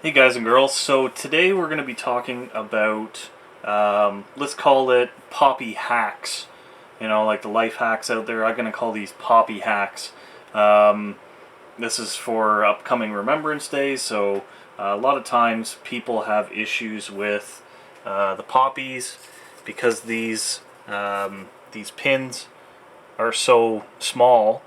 Hey guys and girls, so today we're going to be talking about, let's call it poppy hacks. You know, like the life hacks out there, I'm going to call these poppy hacks. This is for upcoming Remembrance Day, so a lot of times people have issues with the poppies because these pins are so small.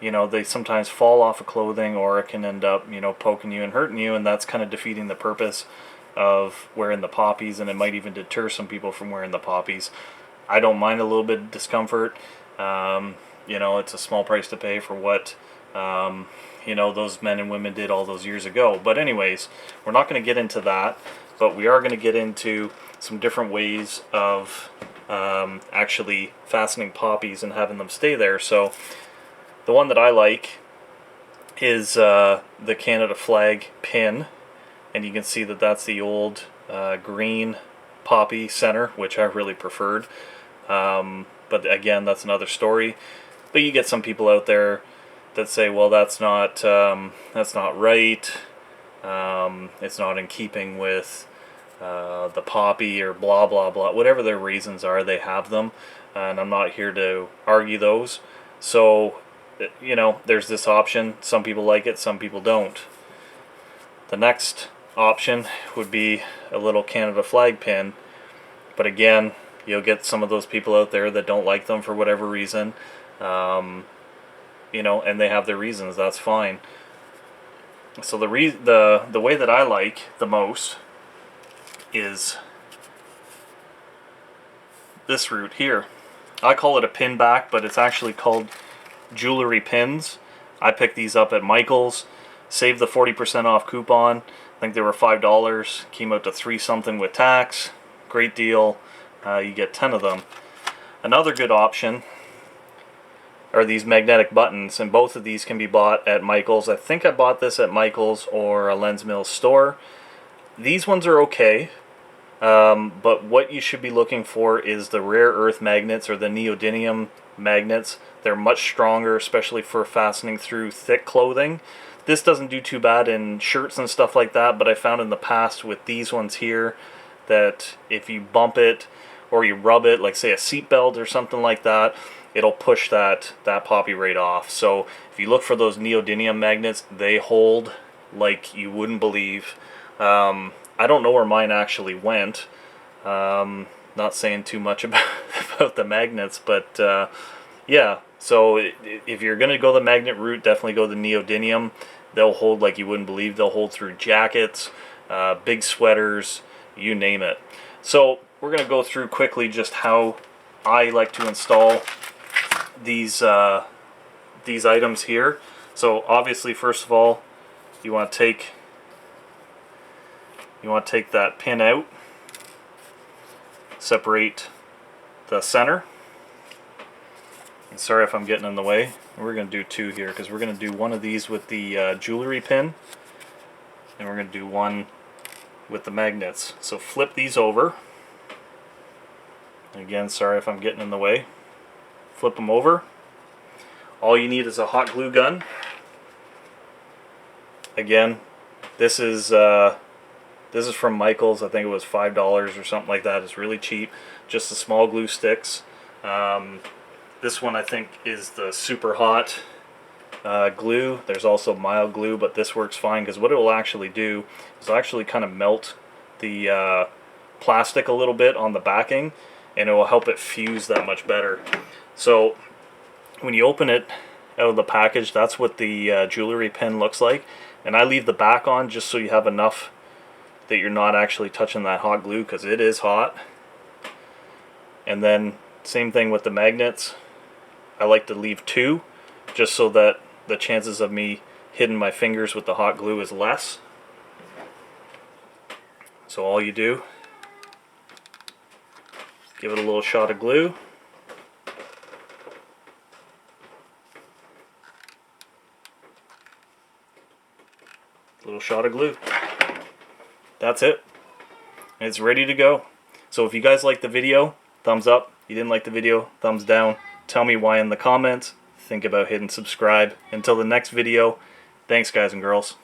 You know, they sometimes fall off of clothing, or it can end up, you know, poking you and hurting you, and that's kind of defeating the purpose of wearing the poppies, and it might even deter some people from wearing the poppies. I don't mind a little bit of discomfort. You know, it's a small price to pay for what, you know, those men and women did all those years ago. But anyways, we're not going to get into that, but we are going to get into some different ways of actually fastening poppies and having them stay there. So the one that I like is the Canada flag pin, and you can see that that's the old green poppy center, which I really preferred. But again, that's another story. But you get some people out there that say, well, that's not right. It's not in keeping with the poppy, or blah blah blah. Whatever their reasons are, they have them, and I'm not here to argue those. So, you know, there's this option. Some people like it, some people don't. The next option would be a little Canada flag pin, but again, you'll get some of those people out there that don't like them for whatever reason. You know, and they have their reasons. That's fine. So the way that I like the most is this route here. I call it a pin back, but it's actually called jewellery pins. I picked these up at Michael's, saved the 40% off coupon. I think they were $5, came out to $3 something with tax. Great deal. You get 10 of them. Another good option are these magnetic buttons, and both of these can be bought at Michael's. I think I bought this at Michael's or a Lens Mills store. These ones are okay, but what you should be looking for is the rare earth magnets, or the neodymium magnets. They're much stronger, especially for fastening through thick clothing. This doesn't do too bad in shirts and stuff like that, but I found in the past with these ones here that if you bump it or you rub it, like say a seatbelt or something like that, it'll push that poppy right off. So if you look for those neodymium magnets, they hold like you wouldn't believe. I don't know where mine actually went. Not saying too much about the magnets, but yeah. So if you're going to go the magnet route, definitely go the neodymium. They'll hold like you wouldn't believe. They'll hold through jackets, big sweaters, you name it. So we're going to go through quickly just how I like to install these items here. So obviously, first of all, you want to take that pin out, separate the center. And sorry if I'm getting in the way. We're going to do two here because we're going to do one of these with the jewellery pin, and we're going to do one with the magnets. So flip these over. Again, sorry if I'm getting in the way. Flip them over. All you need is a hot glue gun. Again, this is from Michael's. I think it was $5 or something like that. It's really cheap. Just the small glue sticks. This one I think is the super hot glue. There's also mild glue, but this works fine because what it will actually do is it'll actually kind of melt the plastic a little bit on the backing, and it will help it fuse that much better. So when you open it out of the package, that's what the jewellery pin looks like. And I leave the back on just so you have enough that you're not actually touching that hot glue, because it is hot. And then same thing with the magnets. I like to leave two just so that the chances of me hitting my fingers with the hot glue is less. So all you do, give it a little shot of glue. Little shot of glue. That's it. It's ready to go. So if you guys like the video, thumbs up. You didn't like the video, thumbs down. Tell me why in the comments. Think about hitting subscribe. Until the next video, thanks guys and girls.